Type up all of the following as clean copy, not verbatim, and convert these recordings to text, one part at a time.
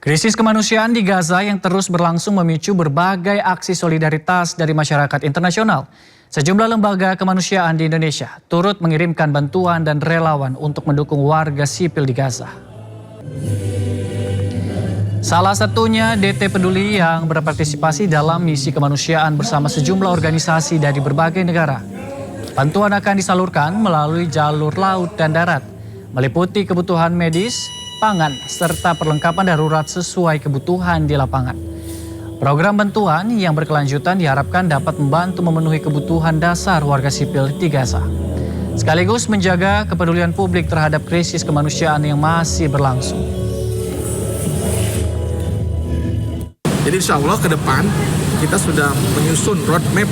Krisis kemanusiaan di Gaza yang terus berlangsung memicu berbagai aksi solidaritas dari masyarakat internasional. Sejumlah lembaga kemanusiaan di Indonesia turut mengirimkan bantuan dan relawan untuk mendukung warga sipil di Gaza. Salah satunya DT Peduli yang berpartisipasi dalam misi kemanusiaan bersama sejumlah organisasi dari berbagai negara. Bantuan akan disalurkan melalui jalur laut dan darat, meliputi kebutuhan medis, pangan, serta perlengkapan darurat sesuai kebutuhan di lapangan. Program bantuan yang berkelanjutan diharapkan dapat membantu memenuhi kebutuhan dasar warga sipil di Gaza, sekaligus menjaga kepedulian publik terhadap krisis kemanusiaan yang masih berlangsung. Jadi insya Allah ke depan kita sudah menyusun roadmap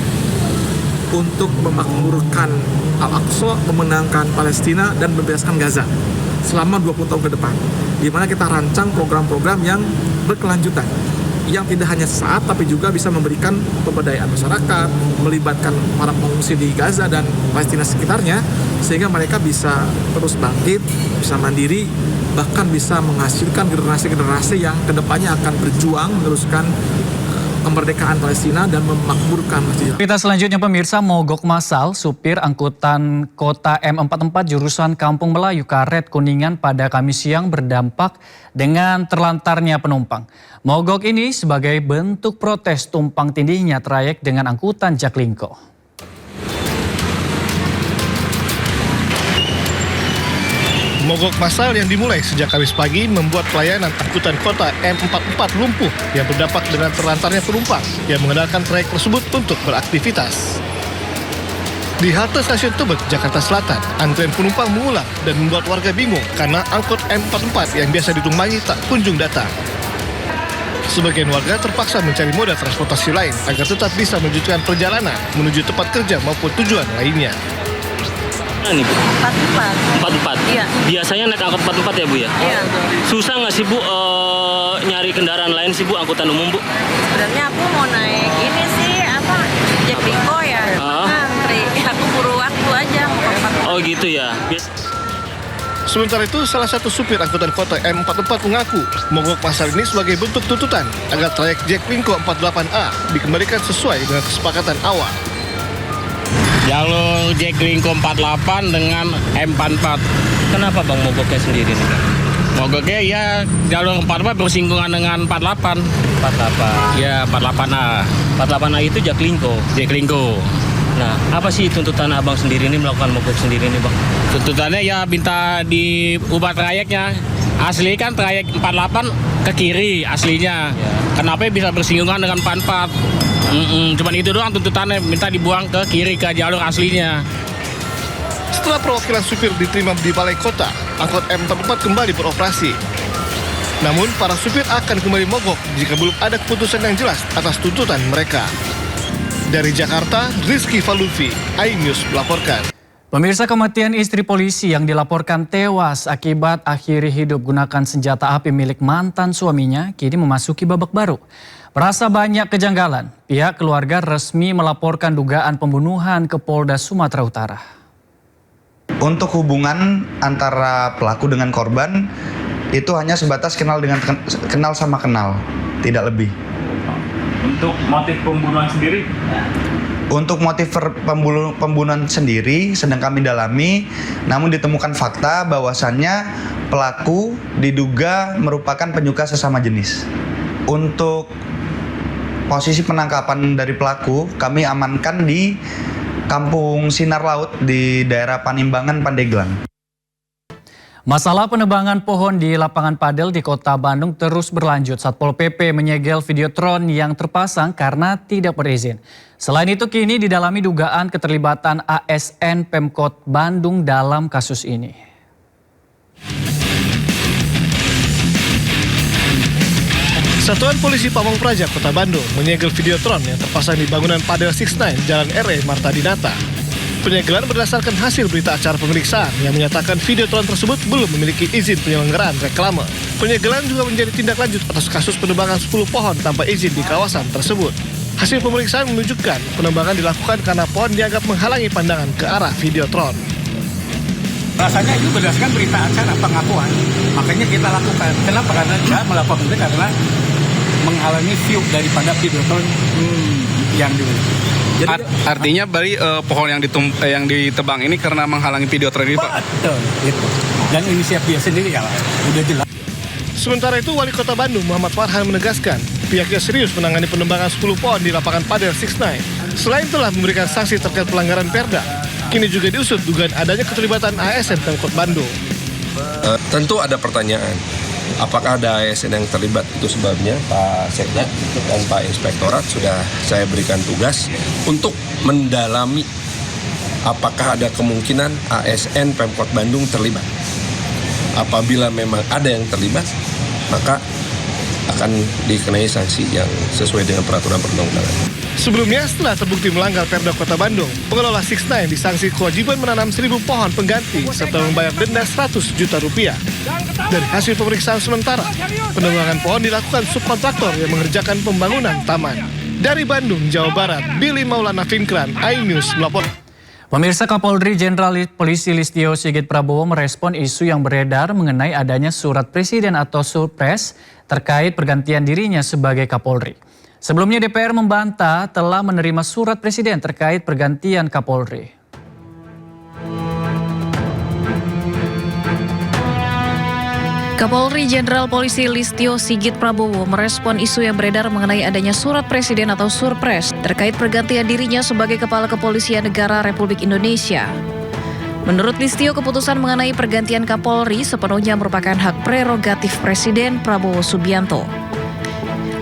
untuk memakmurkan Al-Aqsa, memenangkan Palestina, dan membebaskan Gaza selama 20 tahun ke depan, di mana kita rancang program-program yang berkelanjutan, yang tidak hanya sesaat tapi juga bisa memberikan pemberdayaan masyarakat, melibatkan para pengungsi di Gaza dan Palestina sekitarnya, sehingga mereka bisa terus bangkit, bisa mandiri, bahkan bisa menghasilkan generasi-generasi yang kedepannya akan berjuang meneruskan kemerdekaan Palestina dan memakmurkan Masjid. Kita selanjutnya pemirsa, mogok massal supir angkutan kota M44 jurusan Kampung Melayu Karet Kuningan pada Kamis siang berdampak dengan terlantarnya penumpang. Mogok ini sebagai bentuk protes tumpang tindihnya trayek dengan angkutan Jaklingko. Mogok massal yang dimulai sejak Kamis pagi membuat pelayanan angkutan kota M44 lumpuh yang berdampak dengan terlantarnya penumpang yang menggunakan trayek tersebut untuk beraktivitas. Di halte stasiun Tebet, Jakarta Selatan, antrean penumpang mengular dan membuat warga bingung karena angkot M44 yang biasa ditumpangi tak kunjung datang. Sebagian warga terpaksa mencari moda transportasi lain agar tetap bisa melanjutkan perjalanan menuju tempat kerja maupun tujuan lainnya. Nih, Bu? 44. 44? Iya. Biasanya naik angkot 44 ya, Bu ya? Iya. Susah nggak sih, Bu, nyari kendaraan lain sih, Bu, angkutan umum, Bu? Sebenarnya aku mau naik ini sih, Jaklingko ya. Antri. Aku buru waktu aja. Oh gitu ya? Sementara itu, salah satu supir angkutan kota M44 mengaku mogok massal ini sebagai bentuk tuntutan agar trayek Jaklingko 48A dikembalikan sesuai dengan kesepakatan awal. Jalur Jaklingko 48 dengan M44. Kenapa Bang mogoknya sendiri nih? Mogoknya ya jalur 44 bersinggungan dengan 48. 48. Ya 48A. 48A itu Jaklingko. Jaklingko. Nah, apa sih tuntutan Abang sendiri ini melakukan mogok sendiri nih, Bang? Tuntutannya ya minta diubah trayeknya. Asli kan trayek 48 ke kiri aslinya. Ya. Kenapa bisa bersinggungan dengan 44? Cuman itu doang tuntutannya, minta dibuang ke kiri ke jalur aslinya. Setelah perwakilan supir diterima di balai kota, angkot M44 kembali beroperasi. Namun para supir akan kembali mogok jika belum ada keputusan yang jelas atas tuntutan mereka. Dari Jakarta, Rizky Falufi, iNews melaporkan. Pemirsa, kematian istri polisi yang dilaporkan tewas akibat akhiri hidup gunakan senjata api milik mantan suaminya kini memasuki babak baru. Merasa banyak kejanggalan, pihak keluarga resmi melaporkan dugaan pembunuhan ke Polda Sumatera Utara. Untuk hubungan antara pelaku dengan korban itu hanya sebatas kenal sama kenal, tidak lebih. Untuk motif pembunuhan sendiri? Untuk motif pembunuhan sendiri sedang kami dalami, namun ditemukan fakta bahwasannya pelaku diduga merupakan penyuka sesama jenis. Untuk posisi penangkapan dari pelaku, kami amankan di Kampung Sinar Laut di daerah Panimbangan, Pandeglang. Masalah penebangan pohon di lapangan padel di Kota Bandung terus berlanjut. Satpol PP menyegel videotron yang terpasang karena tidak berizin. Selain itu kini didalami dugaan keterlibatan ASN Pemkot Bandung dalam kasus ini. Satuan Polisi Pamong Praja Kota Bandung menyegel videotron yang terpasang di bangunan Padel 69 Jalan RE Marta Dinata. Penyegelan berdasarkan hasil berita acara pemeriksaan yang menyatakan videotron tersebut belum memiliki izin penyelenggaraan reklame. Penyegelan juga menjadi tindak lanjut atas kasus penebangan 10 pohon tanpa izin di kawasan tersebut. Hasil pemeriksaan menunjukkan penebangan dilakukan karena pohon dianggap menghalangi pandangan ke arah videotron. Rasanya itu berdasarkan berita acara pengakuan. Makanya kita lakukan. Kenapa? Karena dia melakukan itu adalah menghalangi view daripada videotron yang dimiliki. Jadi, artinya bari pohon yang ditebang ini karena menghalangi video ini, Pak? Betul, gitu. Dan inisiatif dia sendiri ya, udah jelas. Sementara itu, Wali Kota Bandung Muhammad Farhan menegaskan pihaknya serius menangani penebangan 10 pohon di lapangan Padel 69. Selain telah memberikan sanksi terkait pelanggaran Perda, kini juga diusut dugaan adanya keterlibatan ASN Pemkot Bandung. Tentu ada pertanyaan, apakah ada ASN yang terlibat? Itu sebabnya Pak Sekda dan Pak Inspektorat sudah saya berikan tugas untuk mendalami apakah ada kemungkinan ASN Pemkot Bandung terlibat. Apabila memang ada yang terlibat, maka akan dikenai sanksi yang sesuai dengan peraturan perundang-undangan. Sebelumnya, setelah terbukti melanggar Perda Kota Bandung, pengelola 69 disanksi kewajiban menanam 1.000 pohon pengganti serta membayar denda 100 juta rupiah. Dari hasil pemeriksaan sementara, penebangan pohon dilakukan subkontraktor yang mengerjakan pembangunan taman. Dari Bandung, Jawa Barat, Billy Maulana Finkran, iNews melaporkan. Pemirsa, Kapolri Jenderal Polisi Listio Sigit Prabowo merespon isu yang beredar mengenai adanya surat presiden atau surpres terkait pergantian dirinya sebagai Kapolri. Sebelumnya DPR membantah telah menerima surat presiden terkait pergantian Kapolri. Kapolri Jenderal Polisi Listio Sigit Prabowo merespon isu yang beredar mengenai adanya surat presiden atau surpres terkait pergantian dirinya sebagai Kepala Kepolisian Negara Republik Indonesia. Menurut Listio, keputusan mengenai pergantian Kapolri sepenuhnya merupakan hak prerogatif Presiden Prabowo Subianto.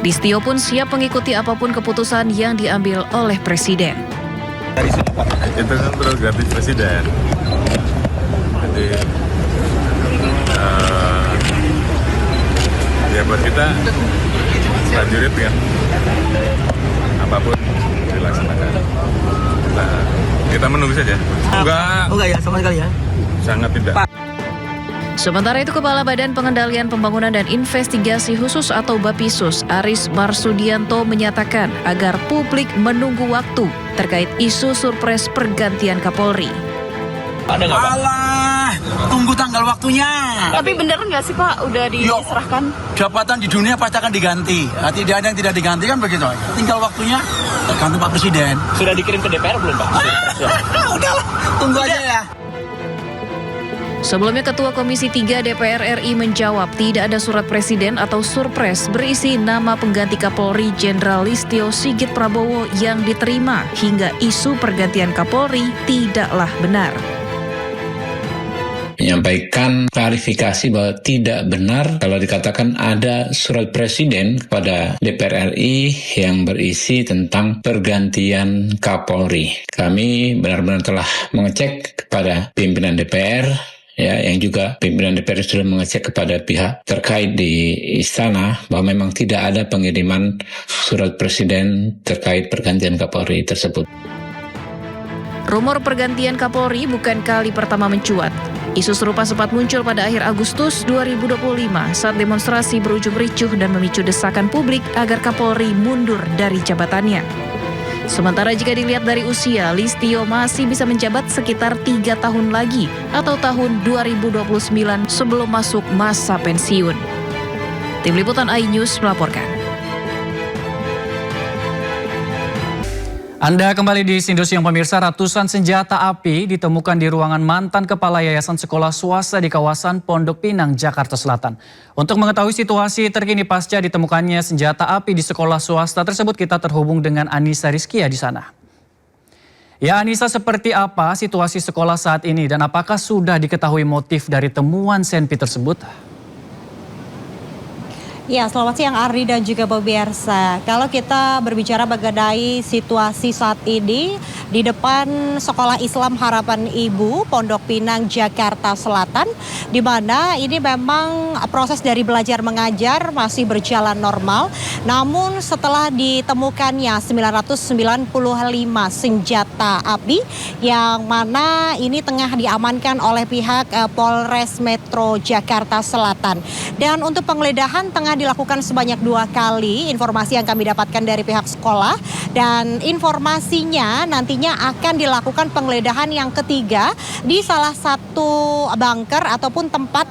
Listio pun siap mengikuti apapun keputusan yang diambil oleh Presiden. Itu kan prerogatif Presiden. Jadi ya buat kita prajurit kan apapun dilaksanakan. Nah, kita menunggu saja. Enggak ya, sama sekali ya. Sangat tidak. Sementara itu, Kepala Badan Pengendalian Pembangunan dan Investigasi Khusus atau BAPISUS, Aris Marsudianto menyatakan agar publik menunggu waktu terkait isu surpres pergantian Kapolri. Ada nggak, Pak? Alah, tunggu tanggal waktunya. Tapi bener nggak sih Pak, udah diserahkan? Jabatan di dunia pasti akan diganti. Tidak ada yang tidak diganti kan begitu. Tinggal waktunya tergantung Pak Presiden. Sudah dikirim ke DPR belum, Pak? Udahlah, tunggu aja ya. Sebelumnya, Ketua Komisi 3 DPR RI menjawab tidak ada surat presiden atau surpres berisi nama pengganti Kapolri Jenderal Listio Sigit Prabowo yang diterima hingga isu pergantian Kapolri tidaklah benar. Menyampaikan klarifikasi bahwa tidak benar kalau dikatakan ada surat presiden kepada DPR RI yang berisi tentang pergantian Kapolri. Kami benar-benar telah mengecek kepada pimpinan DPR, ya, yang juga pimpinan DPR sudah mengecek kepada pihak terkait di istana bahwa memang tidak ada pengiriman surat presiden terkait pergantian Kapolri tersebut. Rumor pergantian Kapolri bukan kali pertama mencuat. Isu serupa sempat muncul pada akhir Agustus 2025 saat demonstrasi berujung ricuh dan memicu desakan publik agar Kapolri mundur dari jabatannya. Sementara jika dilihat dari usia, Listio masih bisa menjabat sekitar 3 tahun lagi atau tahun 2029 sebelum masuk masa pensiun. Tim Liputan iNews melaporkan. Anda kembali di Sindosiang pemirsa. Ratusan senjata api ditemukan di ruangan mantan kepala yayasan sekolah swasta di kawasan Pondok Pinang, Jakarta Selatan. Untuk mengetahui situasi terkini pasca ditemukannya senjata api di sekolah swasta tersebut, kita terhubung dengan Anissa Rizkia di sana. Ya Anissa, seperti apa situasi sekolah saat ini dan apakah sudah diketahui motif dari temuan senpi tersebut? Ya, selamat siang Ardi dan juga pemirsa. Kalau kita berbicara mengenai situasi saat ini di depan Sekolah Islam Harapan Ibu, Pondok Pinang, Jakarta Selatan, di mana ini memang proses dari belajar mengajar masih berjalan normal. Namun setelah ditemukannya 995 senjata api yang mana ini tengah diamankan oleh pihak Polres Metro Jakarta Selatan. Dan untuk penggeledahan tengah dilakukan sebanyak 2 kali, informasi yang kami dapatkan dari pihak sekolah, dan informasinya nantinya nantinya akan dilakukan penggeledahan yang ketiga di salah satu bunker ataupun tempat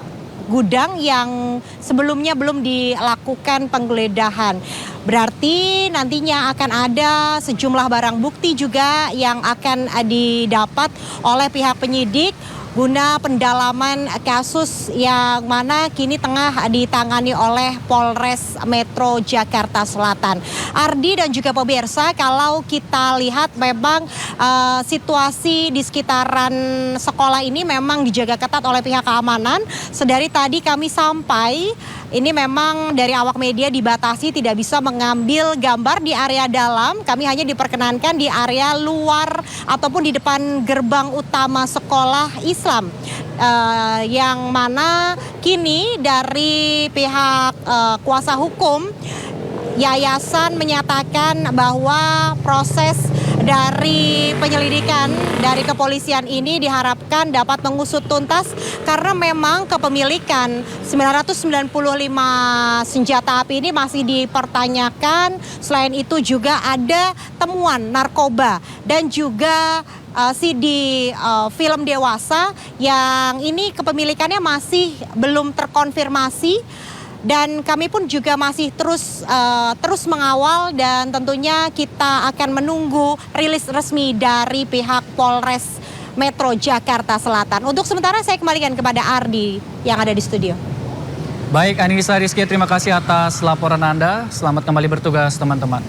gudang yang sebelumnya belum dilakukan penggeledahan. Berarti nantinya akan ada sejumlah barang bukti juga yang akan didapat oleh pihak penyidik guna pendalaman kasus yang mana kini tengah ditangani oleh Polres Metro Jakarta Selatan. Ardi dan juga pemirsa, kalau kita lihat memang situasi di sekitaran sekolah ini memang dijaga ketat oleh pihak keamanan. Sedari tadi kami sampai, ini memang dari awak media dibatasi tidak bisa mengambil gambar di area dalam. Kami hanya diperkenankan di area luar ataupun di depan gerbang utama sekolah Islam. Yang mana kini dari pihak kuasa hukum yayasan menyatakan bahwa proses dari penyelidikan dari kepolisian ini diharapkan dapat mengusut tuntas karena memang kepemilikan 995 senjata api ini masih dipertanyakan. Selain itu juga ada temuan narkoba dan juga CD film dewasa yang ini kepemilikannya masih belum terkonfirmasi. Dan kami pun juga masih terus mengawal dan tentunya kita akan menunggu rilis resmi dari pihak Polres Metro Jakarta Selatan. Untuk sementara saya kembalikan kepada Ardi yang ada di studio. Baik, Anissa Rizky, terima kasih atas laporan Anda. Selamat kembali bertugas teman-teman.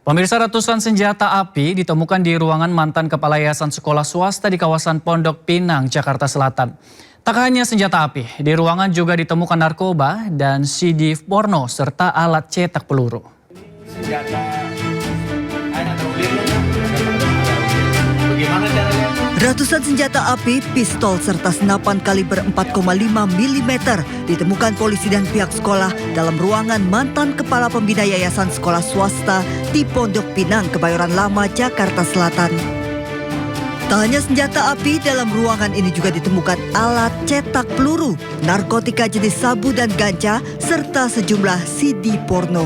Pemirsa, ratusan senjata api ditemukan di ruangan mantan kepala yayasan sekolah swasta di kawasan Pondok Pinang, Jakarta Selatan. Tak hanya senjata api, di ruangan juga ditemukan narkoba dan CD porno serta alat cetak peluru. Ratusan senjata api, pistol serta senapan kaliber 4,5 mm ditemukan polisi dan pihak sekolah dalam ruangan mantan kepala pembina yayasan sekolah swasta di Pondok Pinang, Kebayoran Lama, Jakarta Selatan. Tak hanya senjata api, dalam ruangan ini juga ditemukan alat cetak peluru, narkotika jenis sabu dan ganja, serta sejumlah CD porno.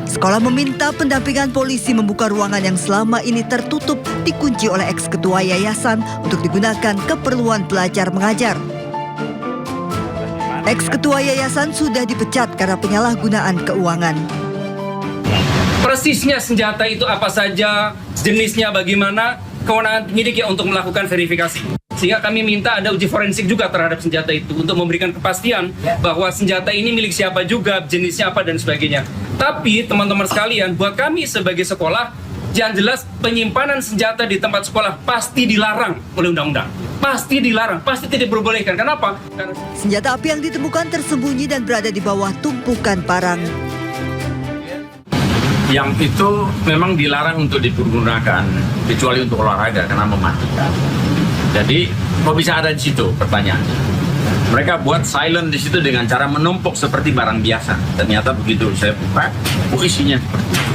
Sekolah meminta pendampingan polisi membuka ruangan yang selama ini tertutup dikunci oleh eks-ketua yayasan untuk digunakan keperluan belajar mengajar. Eks-ketua yayasan sudah dipecat karena penyalahgunaan keuangan. Persisnya senjata itu apa saja, jenisnya bagaimana, kewenangan penyidik ya untuk melakukan verifikasi. Sehingga kami minta ada uji forensik juga terhadap senjata itu untuk memberikan kepastian bahwa senjata ini milik siapa juga, jenisnya apa dan sebagainya. Tapi teman-teman sekalian, buat kami sebagai sekolah, yang jelas penyimpanan senjata di tempat sekolah pasti dilarang oleh undang-undang. Pasti dilarang, pasti tidak diperbolehkan. Kenapa? Karena senjata api yang ditemukan tersembunyi dan berada di bawah tumpukan parang. Yang itu memang dilarang untuk dipergunakan kecuali untuk olahraga karena mematikan. Jadi kok bisa ada di situ, pertanyaannya. Mereka buat silent di situ dengan cara menumpuk seperti barang biasa. Ternyata begitu saya buka, isinya seperti itu.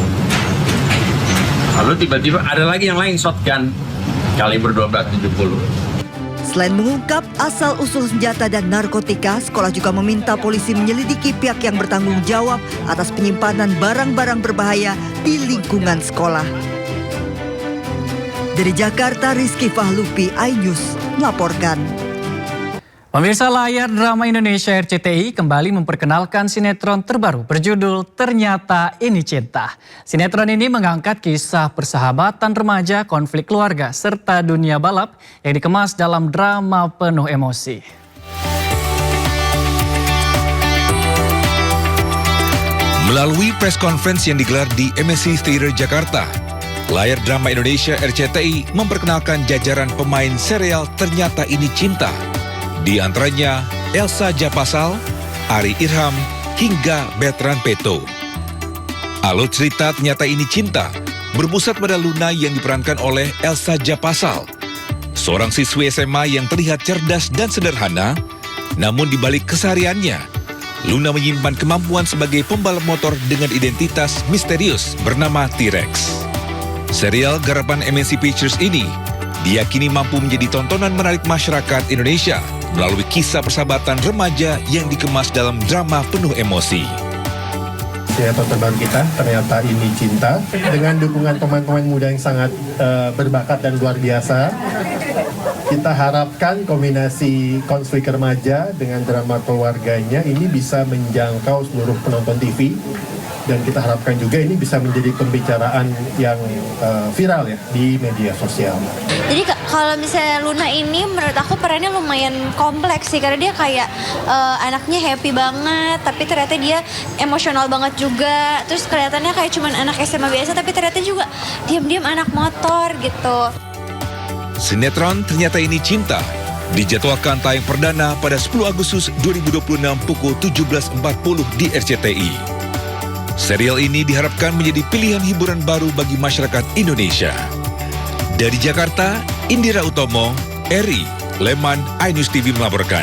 Lalu tiba-tiba ada lagi yang lain, shotgun kaliber 12.70. Selain mengungkap asal-usul senjata dan narkotika, sekolah juga meminta polisi menyelidiki pihak yang bertanggung jawab atas penyimpanan barang-barang berbahaya di lingkungan sekolah. Dari Jakarta, Rizky Fahlupi, iNews melaporkan. Pemirsa, layar drama Indonesia RCTI kembali memperkenalkan sinetron terbaru berjudul Ternyata Ini Cinta. Sinetron ini mengangkat kisah persahabatan remaja, konflik keluarga, serta dunia balap yang dikemas dalam drama penuh emosi. Melalui press conference yang digelar di MSC Theater Jakarta, layar drama Indonesia RCTI memperkenalkan jajaran pemain serial Ternyata Ini Cinta. Di antaranya Elsa Japasal, Ari Irham, hingga Bertrand Peto. Alur cerita Ternyata Ini Cinta berpusat pada Luna yang diperankan oleh Elsa Japasal, seorang siswi SMA yang terlihat cerdas dan sederhana, namun di balik kesehariannya, Luna menyimpan kemampuan sebagai pembalap motor dengan identitas misterius bernama T-Rex. Serial garapan MNC Pictures ini diyakini mampu menjadi tontonan menarik masyarakat Indonesia melalui kisah persahabatan remaja yang dikemas dalam drama penuh emosi. sinetron terbaru kita, Ternyata Ini Cinta. Dengan dukungan pemain-pemain muda yang sangat berbakat dan luar biasa, kita harapkan kombinasi konflik remaja dengan drama keluarganya ini bisa menjangkau seluruh penonton TV. Dan kita harapkan juga ini bisa menjadi pembicaraan yang viral ya di media sosial. Jadi kalau misalnya Luna ini menurut aku perannya lumayan kompleks sih, karena dia kayak anaknya happy banget, tapi ternyata dia emosional banget juga. Terus kelihatannya kayak cuman anak SMA biasa, tapi ternyata juga diam-diam anak motor gitu. Sinetron Ternyata Ini Cinta dijadwalkan tayang perdana pada 10 Agustus 2026 pukul 17.40 di RCTI. Serial ini diharapkan menjadi pilihan hiburan baru bagi masyarakat Indonesia. Dari Jakarta, Indira Utomo, Eri, Leman, iNews TV melaporkan.